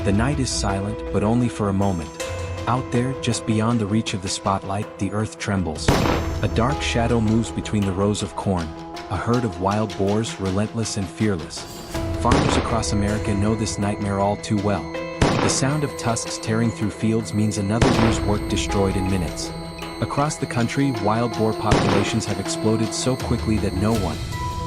The night is silent, but only for a moment. Out there, just beyond the reach of the spotlight, the earth trembles. A dark shadow moves between the rows of corn, a herd of wild boars, relentless and fearless. Farmers across America know this nightmare all too well. The sound of tusks tearing through fields means another year's work destroyed in minutes. Across the country, wild boar populations have exploded so quickly that no one,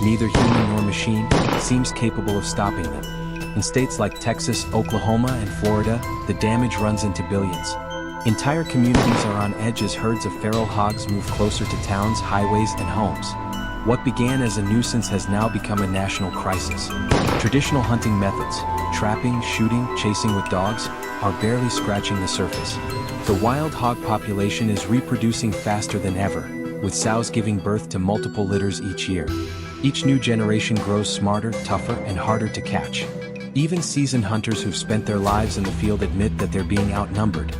neither human nor machine, seems capable of stopping them. In states like Texas, Oklahoma, and Florida, the damage runs into billions. Entire communities are on edge as herds of feral hogs move closer to towns, highways, and homes. What began as a nuisance has now become a national crisis. Traditional hunting methods, trapping, shooting, chasing with dogs, are barely scratching the surface. The wild hog population is reproducing faster than ever, with sows giving birth to multiple litters each year. Each new generation grows smarter, tougher, and harder to catch. Even seasoned hunters who've spent their lives in the field admit that they're being outnumbered.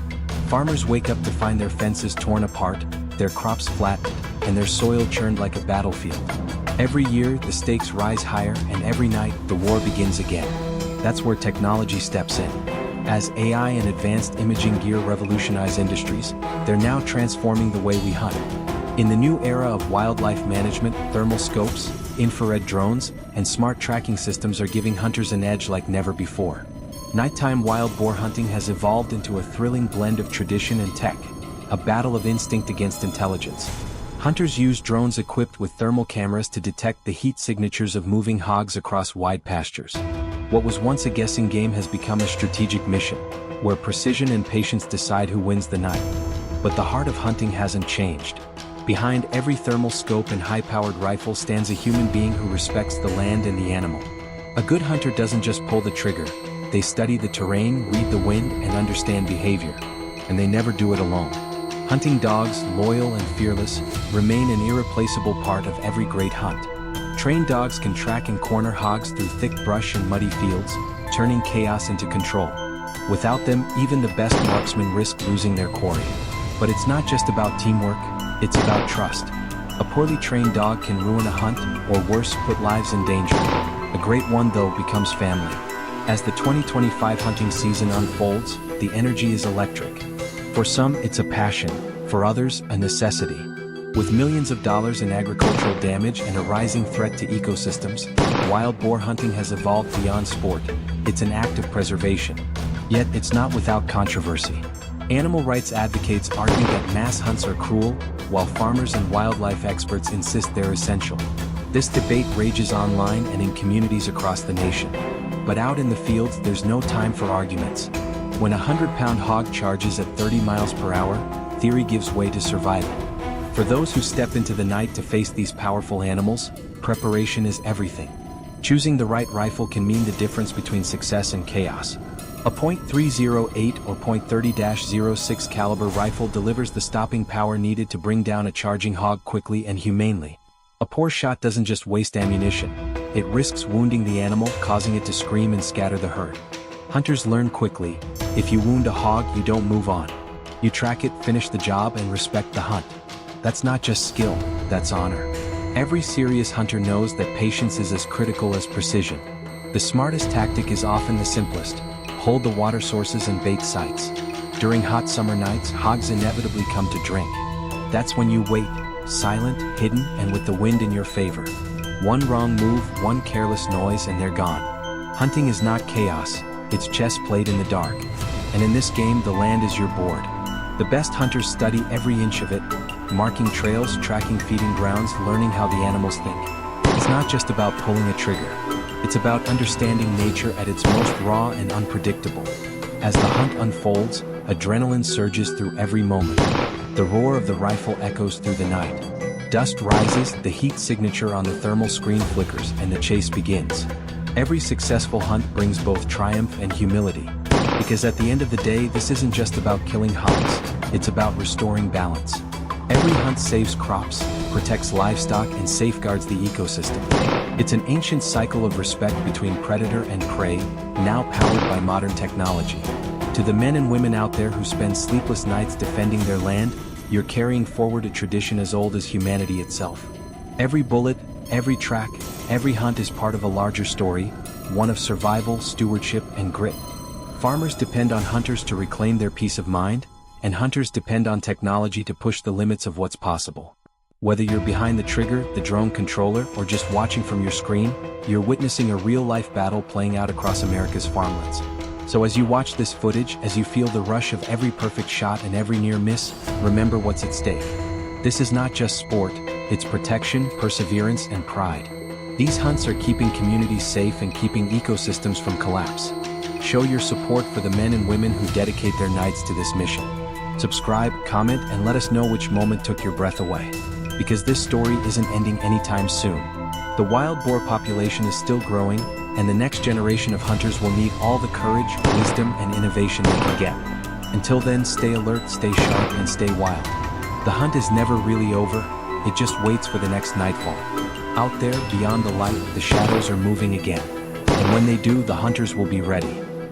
Farmers wake up to find their fences torn apart, their crops flattened, and their soil churned like a battlefield. Every year, the stakes rise higher, and every night, the war begins again. That's where technology steps in. As AI and advanced imaging gear revolutionize industries, they're now transforming the way we hunt. In the new era of wildlife management, thermal scopes, infrared drones, and smart tracking systems are giving hunters an edge like never before. Nighttime wild boar hunting has evolved into a thrilling blend of tradition and tech, a battle of instinct against intelligence. Hunters use drones equipped with thermal cameras to detect the heat signatures of moving hogs across wide pastures. What was once a guessing game has become a strategic mission, where precision and patience decide who wins the night. But the heart of hunting hasn't changed. Behind every thermal scope and high-powered rifle stands a human being who respects the land and the animal. A good hunter doesn't just pull the trigger. They study the terrain, read the wind, and understand behavior. And they never do it alone. Hunting dogs, loyal and fearless, remain an irreplaceable part of every great hunt. Trained dogs can track and corner hogs through thick brush and muddy fields, turning chaos into control. Without them, even the best marksmen risk losing their quarry. But it's not just about teamwork, it's about trust. A poorly trained dog can ruin a hunt, or worse, put lives in danger. A great one, though, becomes family. As the 2025 hunting season unfolds, the energy is electric. For some, it's a passion, for others, a necessity. With millions of dollars in agricultural damage and a rising threat to ecosystems, wild boar hunting has evolved beyond sport. It's an act of preservation. Yet, it's not without controversy. Animal rights advocates argue that mass hunts are cruel, while farmers and wildlife experts insist they're essential. This debate rages online and in communities across the nation. But out in the fields, there's no time for arguments. When a 100-pound hog charges at 30 miles per hour, theory gives way to survival. For those who step into the night to face these powerful animals, preparation is everything. Choosing the right rifle can mean the difference between success and chaos. A .308 or .30-06 caliber rifle delivers the stopping power needed to bring down a charging hog quickly and humanely. A poor shot doesn't just waste ammunition. It risks wounding the animal, causing it to scream and scatter the herd. Hunters learn quickly, if you wound a hog, you don't move on. You track it, finish the job, and respect the hunt. That's not just skill, that's honor. Every serious hunter knows that patience is as critical as precision. The smartest tactic is often the simplest. Hold the water sources and bait sites. During hot summer nights, hogs inevitably come to drink. That's when you wait, silent, hidden, and with the wind in your favor. One wrong move, one careless noise, and they're gone. Hunting is not chaos, it's chess played in the dark. And in this game, the land is your board. The best hunters study every inch of it, marking trails, tracking feeding grounds, learning how the animals think. It's not just about pulling a trigger. It's about understanding nature at its most raw and unpredictable. As the hunt unfolds, adrenaline surges through every moment. The roar of the rifle echoes through the night. Dust rises, the heat signature on the thermal screen flickers, and the chase begins. Every successful hunt brings both triumph and humility. Because at the end of the day, this isn't just about killing hogs, it's about restoring balance. Every hunt saves crops, protects livestock, and safeguards the ecosystem. It's an ancient cycle of respect between predator and prey, now powered by modern technology. To the men and women out there who spend sleepless nights defending their land, you're carrying forward a tradition as old as humanity itself. Every bullet, every track, every hunt is part of a larger story, one of survival, stewardship, and grit. Farmers depend on hunters to reclaim their peace of mind, and hunters depend on technology to push the limits of what's possible. Whether you're behind the trigger, the drone controller, or just watching from your screen, you're witnessing a real-life battle playing out across America's farmlands. So as you watch this footage, as you feel the rush of every perfect shot and every near miss, remember what's at stake. This is not just sport, it's protection, perseverance, and pride. These hunts are keeping communities safe and keeping ecosystems from collapse. Show your support for the men and women who dedicate their nights to this mission. Subscribe, comment, and let us know which moment took your breath away. Because this story isn't ending anytime soon. The wild boar population is still growing, and the next generation of hunters will need all the courage, wisdom, and innovation they can get. Until then, stay alert, stay sharp, and stay wild. The hunt is never really over, it just waits for the next nightfall. Out there, beyond the light, the shadows are moving again. And when they do, the hunters will be ready.